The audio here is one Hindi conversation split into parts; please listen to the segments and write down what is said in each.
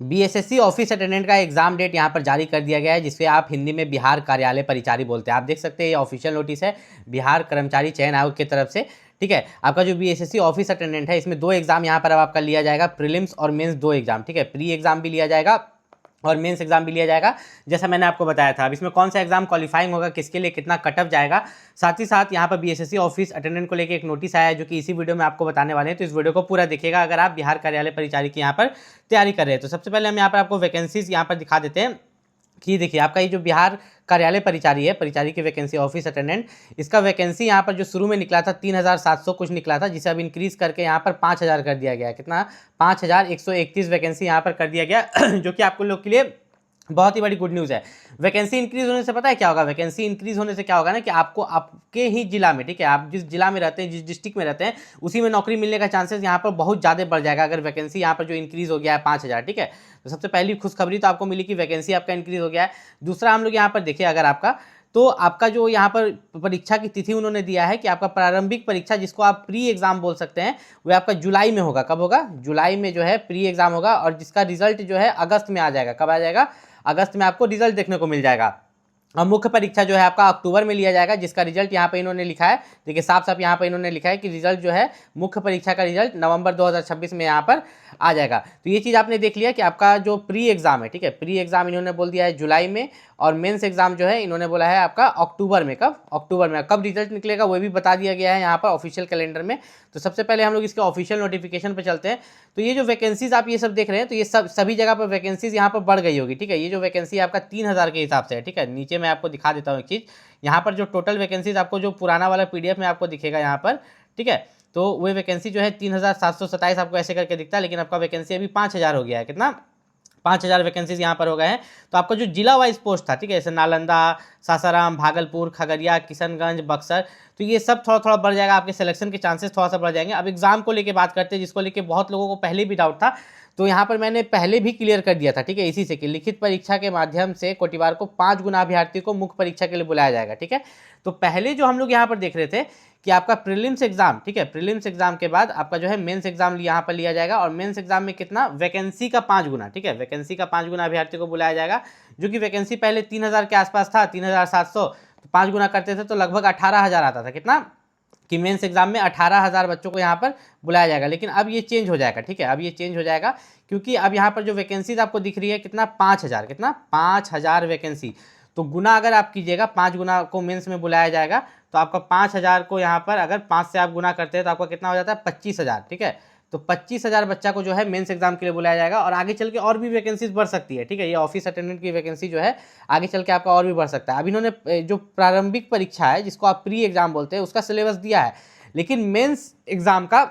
बीएसएससी ऑफिस अटेंडेंट का एग्जाम डेट यहाँ पर जारी कर दिया गया है, जिससे आप हिंदी में बिहार कार्यालय परिचारी बोलते हैं। आप देख सकते हैं ये ऑफिशियल नोटिस है बिहार कर्मचारी चयन आयोग की तरफ से। ठीक है, आपका जो बीएसएससी ऑफिस अटेंडेंट है इसमें 2 एग्जाम यहाँ पर अब आपका लिया जाएगा, प्रीलिम्स और मेंस 2 एग्जाम। ठीक है, प्री एग्जाम भी लिया जाएगा और मेंस एग्जाम भी लिया जाएगा, जैसा मैंने आपको बताया था। अब इसमें कौन सा एग्जाम क्वालिफाइंग होगा, किसके लिए कितना कट ऑफ जाएगा, साथ ही साथ यहाँ पर बीएसएससी ऑफिस अटेंडेंट को लेकर एक नोटिस आया है जो कि इसी वीडियो में आपको बताने वाले हैं। तो इस वीडियो को पूरा देखिएगा अगर आप बिहार कार्यालय परिचारी की यहाँ पर तैयारी कर रहे हैं। तो सबसे पहले हम यहाँ पर आपको वैकेंसीज यहाँ पर दिखा देते हैं कि देखिए आपका ये जो बिहार कार्यालय परिचारी है, परिचारी की वैकेंसी ऑफिस अटेंडेंट, इसका वैकेंसी यहाँ पर जो शुरू में निकला था 3700 कुछ निकला था, जिसे अब इंक्रीज करके यहाँ पर 5000 कर दिया गया। कितना? 5131 वैकेंसी यहाँ पर कर दिया गया जो कि आपको लोग के लिए बहुत ही बड़ी गुड न्यूज़ है। वैकेंसी इंक्रीज होने से पता है क्या होगा? वैकेंसी इंक्रीज होने से क्या होगा ना कि आपको आपके ही जिला में, ठीक है, आप जिस जिला में रहते हैं, जिस डिस्ट्रिक्ट में रहते हैं, उसी में नौकरी मिलने का चांसेस यहाँ पर बहुत ज़्यादा बढ़ जाएगा अगर वैकेंसी यहाँ पर जो इंक्रीज हो गया है 5000। ठीक है, तो सबसे पहली खुशखबरी तो आपको मिली कि वैकेंसी आपका इंक्रीज हो गया है। दूसरा हम लोग यहाँ पर देखिए अगर आपका, तो आपका जो यहाँ पर परीक्षा की तिथि उन्होंने दिया है कि आपका प्रारंभिक परीक्षा, जिसको आप प्री एग्जाम बोल सकते हैं, वह आपका जुलाई में होगा। कब होगा? जुलाई में जो है प्री एग्जाम होगा, और जिसका रिजल्ट जो है अगस्त में आ जाएगा। कब आ जाएगा? अगस्त में आपको रिजल्ट देखने को मिल जाएगा। और मुख्य परीक्षा जो है आपका अक्टूबर में लिया जाएगा, जिसका रिजल्ट यहाँ पे इन्होंने लिखा है, देखिए साफ साफ यहाँ पे इन्होंने लिखा है कि रिजल्ट जो है मुख्य परीक्षा का रिजल्ट नवंबर 2026 में यहाँ पर आ जाएगा। तो ये चीज़ आपने देख लिया कि आपका जो प्री एग्जाम है, ठीक है, प्री एग्जाम इन्होंने बोल दिया है जुलाई में, और मेंस एग्जाम जो है इन्होंने बोला है आपका अक्टूबर में। कब? अक्टूबर में। कब रिजल्ट निकलेगा वो भी बता दिया गया है यहाँ पर ऑफिशियल कैलेंडर में। तो सबसे पहले हम लोग इसके ऑफिशियल नोटिफिकेशन पर चलते हैं। तो ये जो वैकेंसीज आप ये सब देख रहे हैं, तो ये सभी जगह पर वैकेंसीज यहाँ पर बढ़ गई होगी। ठीक है, ये जो वैकेंसी आपका 3000 के हिसाब से है। ठीक है, नीचे मैं आपको दिखा देता हूँ एक चीज़, यहाँ पर जो टोटल वैकेंसीज आपको जो पुराना वाला पीडीएफ में आपको दिखेगा यहाँ पर, ठीक है, तो वो वैकेंसी जो है 3727 आपको ऐसे करके दिखता है, लेकिन आपका वैकेंसी अभी 5000 हो गया है। कितना? 5000 वैकेंसीज यहाँ पर हो गए हैं। तो आपका जो जिला वाइज पोस्ट था, ठीक है, जैसे नालंदा, सासाराम, भागलपुर, खगड़िया, किशनगंज, बक्सर, तो ये सब थोड़ा थोड़ा बढ़ जाएगा, आपके सिलेक्शन के चांसेस थोड़ा सा बढ़ जाएंगे। अब एग्जाम को लेकर बात करते हैं, जिसको लेकर बहुत लोगों को पहले भी डाउट था, तो यहाँ पर मैंने पहले भी क्लियर कर दिया था। ठीक है, इसी से कि लिखित परीक्षा के माध्यम से कोटिवार को 5 गुना अभ्यर्थी को मुख्य परीक्षा के लिए बुलाया जाएगा। ठीक है, तो पहले जो हम लोग यहाँ पर देख रहे थे कि आपका प्रीलिम्स एग्जाम, ठीक है, प्रीलिम्स एग्जाम के बाद आपका जो है मेंस एग्जाम यहाँ पर लिया जाएगा, और मेंस एग्जाम में कितना? वैकेंसी का 5 गुना। ठीक है, वैकेंसी का 5 गुना अभ्यर्थी को बुलाया जाएगा, जो कि वैकेंसी पहले 3000 के आसपास था, 3700, तो 5 गुना करते थे तो लगभग 18000 आता था। कितना? कि मेंस एग्जाम में 18000 बच्चों को यहाँ पर बुलाया जाएगा। लेकिन अब ये चेंज हो जाएगा। ठीक है, अब ये चेंज हो जाएगा, क्योंकि अब यहाँ पर जो वैकेंसीज आपको दिख रही है कितना? 5000। कितना? 5000 वैकेंसी। तो गुना अगर आप कीजिएगा, 5 गुना को मेंस में बुलाया जाएगा, तो आपका 5000 को यहाँ पर अगर 5 से आप गुना करते हैं तो आपका कितना हो जाता है? 25000। ठीक है, तो 25000 बच्चा को जो है मेंस एग्जाम के लिए बुलाया जाएगा, और आगे चल के और भी वैकेंसीज बढ़ सकती है। ठीक है, ये ऑफिस अटेंडेंट की वैकेंसी जो है आगे चल के आपका और भी बढ़ सकता है। अभी इन्होंने जो प्रारंभिक परीक्षा है, जिसको आप प्री एग्जाम बोलते हैं, उसका सिलेबस दिया है, लेकिन मेंस एग्जाम का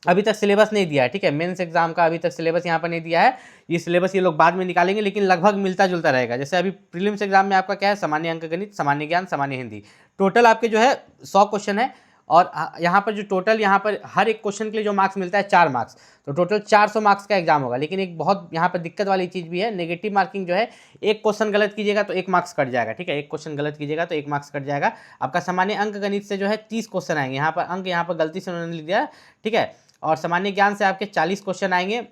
अभी तक सिलेबस नहीं दिया है। ठीक है, मेंस एग्जाम का अभी तक सिलेबस यहाँ पर नहीं दिया है। ये सिलेबस ये लोग बाद में निकालेंगे, लेकिन लगभग मिलता जुलता रहेगा। जैसे अभी प्रीलिम्स एग्जाम में आपका क्या है? सामान्य अंक गणित, सामान्य ज्ञान, सामान्य हिंदी, टोटल आपके जो है 100 क्वेश्चन है, और यहाँ पर जो टोटल यहाँ पर हर एक क्वेश्चन के लिए जो मार्क्स मिलता है 4 मार्क्स, तो टोटल 400 मार्क्स का एग्जाम होगा। लेकिन एक बहुत यहाँ पर दिक्कत वाली चीज़ भी है, नेगेटिव मार्किंग जो है, एक क्वेश्चन गलत कीजिएगा तो 1 मार्क्स कट जाएगा। ठीक है, एक क्वेश्चन गलत कीजिएगा तो 1 मार्क्स कट जाएगा। आपका सामान्य अंक गणित से जो है 30 क्वेश्चन आएंगे, यहाँ पर अंक यहाँ पर गलती से उन्होंने लिख दिया। ठीक है, और सामान्य ज्ञान से आपके 40 क्वेश्चन आएंगे,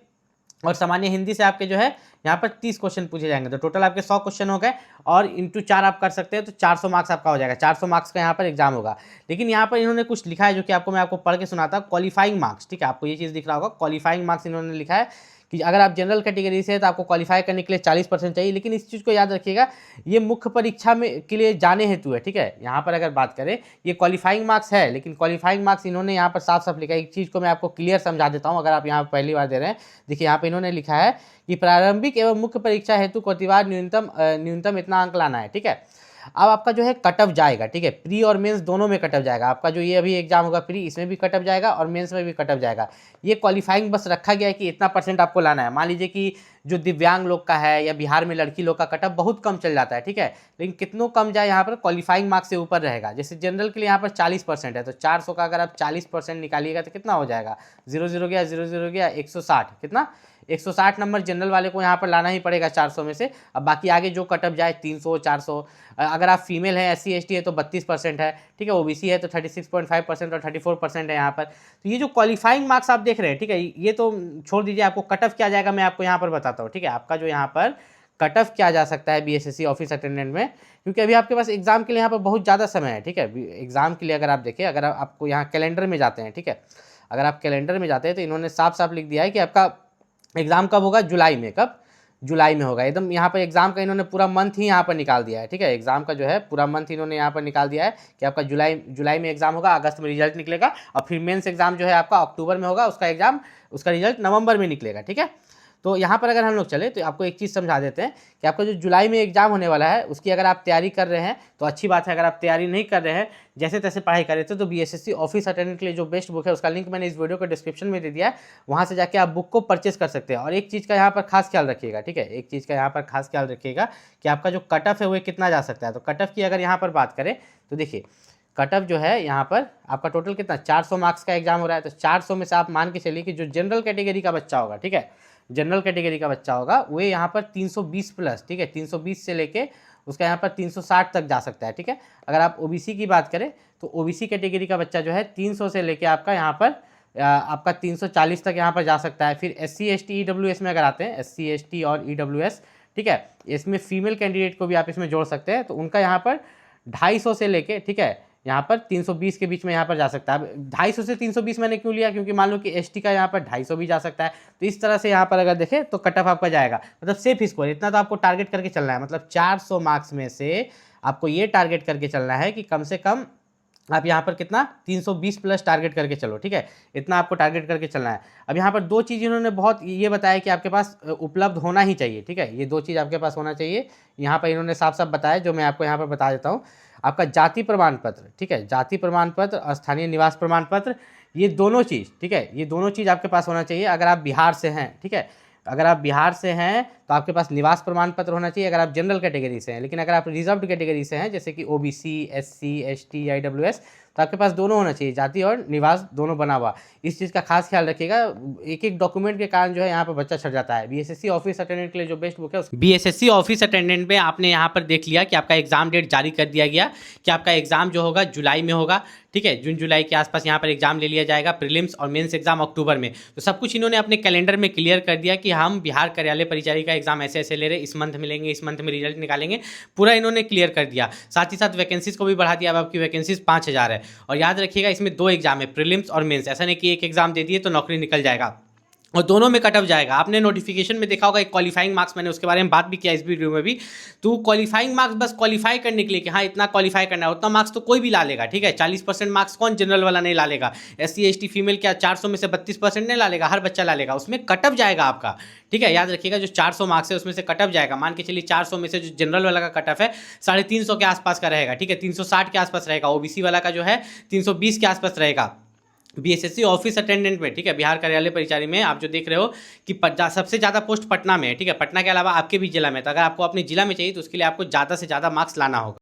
और सामान्य हिंदी से आपके जो है यहाँ पर 30 क्वेश्चन पूछे जाएंगे। तो टोटल आपके 100 क्वेश्चन हो गए, और इंटू 4 आप कर सकते हैं, तो 400 मार्क्स आपका हो जाएगा। 400 मार्क्स का यहाँ पर एग्जाम होगा। लेकिन यहाँ पर इन्होंने कुछ लिखा है जो कि मैं आपको पढ़ के सुनाता हूँ, क्वालिफाइंग मार्क्स। ठीक है, आपको ये चीज़ दिख रहा होगा, क्वालिफाइंग मार्क्स इन्होंने लिखा है कि अगर आप जनरल कैटेगरी से है तो आपको क्वालिफाई करने के लिए 40% चाहिए। लेकिन इस चीज़ को याद रखिएगा, ये मुख्य परीक्षा में के लिए जाने हेतु है। ठीक है, यहाँ पर अगर बात करें, ये क्वालिफाइंग मार्क्स है, लेकिन क्वालिफाइंग मार्क्स इन्होंने यहाँ पर साफ साफ लिखा है। एक चीज़ को मैं आपको क्लियर समझा देता हूँ, अगर आप यहाँ पहली बार दे रहे हैं। देखिए यहाँ पर इन्होंने लिखा है कि प्रारंभिक एवं मुख्य परीक्षा हेतु कोटिवार न्यूनतम इतना अंक लाना है। ठीक है, अब आपका जो है कट ऑफ जाएगा। ठीक है, प्री और मेंस दोनों में कट ऑफ जाएगा। आपका जो ये अभी एग्जाम होगा प्री, इसमें भी कट ऑफ जाएगा और मेंस में भी कट ऑफ जाएगा। ये क्वालिफाइंग बस रखा गया है कि इतना % आपको लाना है। मान लीजिए कि जो दिव्यांग लोग का है या बिहार में लड़की लोग का कट ऑफ बहुत कम चल जाता है। ठीक है, लेकिन कितनों कम जाए, यहाँ पर क्वालिफाइंग मार्क्स से ऊपर रहेगा। जैसे जनरल के लिए यहाँ पर 40% है, तो 400 का अगर आप 40% निकालिएगा तो कितना हो जाएगा? 0 0 गया, 0 0 गया, 160। कितना? 160 नंबर जनरल वाले को यहाँ पर लाना ही पड़ेगा 400 में से। अब बाकी आगे जो कटअप जाए 300 400, अगर आप फीमेल हैं SC ST है तो 32% है, ठीक है, OBC है तो 36.5% और 34% है यहाँ पर। तो ये जो क्वालिफाइंग मार्क्स आप देख रहे हैं, ठीक है, ये तो छोड़ दीजिए, आपको कटअप क्या जाएगा मैं आपको यहाँ पर बताता हूँ, ठीक है। आपका जो यहाँ पर कटअप क्या जा सकता है BSSC ऑफिस अटेंडेंट में, क्योंकि अभी आपके पास एग्जाम के लिए यहाँ पर बहुत ज़्यादा समय है, ठीक है। एग्जाम के लिए अगर आप देखें, अगर आपको यहाँ कैलेंडर में जाते हैं, ठीक है, अगर आप कैलेंडर में जाते हैं तो इन्होंने साफ साफ लिख दिया है कि आपका एग्जाम कब होगा, जुलाई में। कब? जुलाई में होगा। एकदम यहाँ पर एग्जाम का इन्होंने पूरा मंथ ही यहाँ पर निकाल दिया है, ठीक है। एग्जाम का जो है पूरा मंथ इन्होंने यहाँ पर निकाल दिया है कि आपका जुलाई में एग्जाम होगा, अगस्त में रिजल्ट निकलेगा, और फिर मेंस एग्जाम जो है आपका अक्टूबर में होगा, उसका एग्जाम, उसका रिजल्ट नवंबर में निकलेगा, ठीक है। तो यहाँ पर अगर हम लोग चले तो आपको एक चीज़ समझा देते हैं कि आपका जो जुलाई में एग्जाम होने वाला है उसकी अगर आप तैयारी कर रहे हैं तो अच्छी बात है। अगर आप तैयारी नहीं कर रहे हैं, जैसे तैसे पढ़ाई कर रहे थे, तो BSSC ऑफिस अटेंडेंट के लिए जो बेस्ट बुक है उसका लिंक मैंने इस वीडियो को डिस्क्रिप्शन में दे दिया है, वहाँ से जाके आप बुक को परचेस कर सकते हैं। और एक चीज़ का यहाँ पर खास ख्याल रखिएगा, ठीक है, एक चीज़ का यहाँ पर खास ख्याल रखिएगा कि आपका जो कट ऑफ है वो कितना जा सकता है। तो कट ऑफ की अगर यहाँ पर बात करें तो देखिए, कट ऑफ जो है यहाँ पर आपका टोटल कितना, 400 मार्क्स का एग्जाम हो रहा है। तो 400 में से आप मान के चलिए कि जो जनरल कैटेगरी का बच्चा होगा, ठीक है, जनरल कैटेगरी का बच्चा होगा, वो यहाँ पर 320 प्लस, ठीक है, 320 से लेके उसका यहाँ पर 360 तक जा सकता है, ठीक है। अगर आप OBC की बात करें तो OBC कैटेगरी का बच्चा जो है 300 से लेके आपका यहाँ पर आपका 340 तक यहाँ पर जा सकता है। फिर SC ST EWS में अगर आते हैं, SC ST और EWS, ठीक है, इसमें फीमेल कैंडिडेट को भी आप इसमें जोड़ सकते हैं, तो उनका यहाँ पर 250 से लेके, ठीक है, यहाँ पर 320 के बीच में यहाँ पर जा सकता है। अब 250 से 320 मैंने क्यों लिया, क्योंकि मान लो कि ST का यहाँ पर 250 भी जा सकता है। तो इस तरह से यहाँ पर अगर देखें तो कट ऑफ आपका जाएगा, मतलब सेफ स्कोर इतना तो आपको टारगेट करके चलना है। मतलब 400 मार्क्स में से आपको ये टारगेट करके चलना है कि कम से कम आप यहाँ पर कितना, 320 प्लस टारगेट करके चलो, ठीक है, इतना आपको टारगेट करके चलना है। अब यहाँ पर दो चीज़ इन्होंने बहुत ये बताया कि आपके पास उपलब्ध होना ही चाहिए, ठीक है, ये दो चीज़ आपके पास होना चाहिए। यहाँ पर इन्होंने साफ साफ बताया, जो मैं आपको यहाँ पर बता देता हूँ। आपका जाति प्रमाण पत्र, ठीक है, जाति प्रमाण पत्र और स्थानीय निवास प्रमाण पत्र, ये दोनों चीज़, ठीक है, ये दोनों चीज़ आपके पास होना चाहिए। अगर आप बिहार से हैं, ठीक है, अगर आप बिहार से हैं तो आपके पास निवास प्रमाण पत्र होना चाहिए, अगर आप जनरल कैटेगरी से हैं। लेकिन अगर आप रिजर्व्ड कैटेगरी से हैं, जैसे कि OBC SC ST IWS, तो आपके पास दोनों होना चाहिए, जाति और निवास दोनों बना हुआ। इस चीज़ का खास ख्याल रखिएगा, एक एक डॉक्यूमेंट के कारण जो है यहाँ पर बच्चा छट जाता है। BSSC ऑफिस अटेंडेंट के लिए जो बेस्ट बुक है, BSSC ऑफिस अटेंडेंट में आपने यहाँ पर देख लिया कि आपका एग्जाम डेट जारी कर दिया गया कि आपका एग्जाम जो होगा जुलाई में होगा, ठीक है, जून जुलाई के आसपास यहाँ पर एग्जाम ले लिया जाएगा। प्रीलिम्स और मेंस एग्जाम अक्टूबर में। तो सब कुछ इन्होंने अपने कैलेंडर में क्लियर कर दिया कि हम बिहार कार्यालय परिचारी का एग्जाम ऐसे ऐसे ले रहे, इस मंथ में लेंगे, इस मंथ में रिजल्ट निकालेंगे, पूरा इन्होंने क्लियर कर दिया। साथ ही साथ वैकेंसीज को भी बढ़ा दिया, अब आपकी वैकेंसीज 5000 है। और याद रखिएगा इसमें 2 एग्जाम है, प्रीलिम्स और मेंस, ऐसा नहीं कि एक एग्जाम दे दिए तो नौकरी निकल जाएगा, और दोनों में कट ऑफ जाएगा। आपने नोटिफिकेशन में देखा होगा एक क्वालिफाइंग मार्क्स, मैंने उसके बारे में बात भी किया इस वीडियो में भी। तो क्वालिफाइंग मार्क्स बस क्वालिफाई करने के लिए कि हाँ इतना क्वालिफाई करना है, उतना मार्क्स तो कोई भी ला लेगा, ठीक है। 40% मार्क्स कौन जनरल वाला नहीं ला लेगा, SC ST फीमेल क्या 400 में से 32% नहीं ला लेगा, हर बच्चा ला लेगा, उसमें कट ऑफ जाएगा आपका, ठीक है। याद रखिएगा जो 400 मार्क्स है उसमें से कट ऑफ जाएगा। मान के चलिए 400 में से जो जनरल वाला का कट ऑफ है 350 के आसपास का रहेगा, ठीक है, 360 के आसपास रहेगा। OBC वाला का जो है 320 के आसपास रहेगा। BSSC ऑफिस अटेंडेंट में, ठीक है, बिहार कार्यालय परिचारी में आप जो देख रहे हो कि सबसे ज़्यादा पोस्ट पटना में है, ठीक है, पटना के अलावा आपके भी जिला में। तो अगर आपको अपने जिला में चाहिए तो उसके लिए आपको ज़्यादा से ज़्यादा मार्क्स लाना होगा।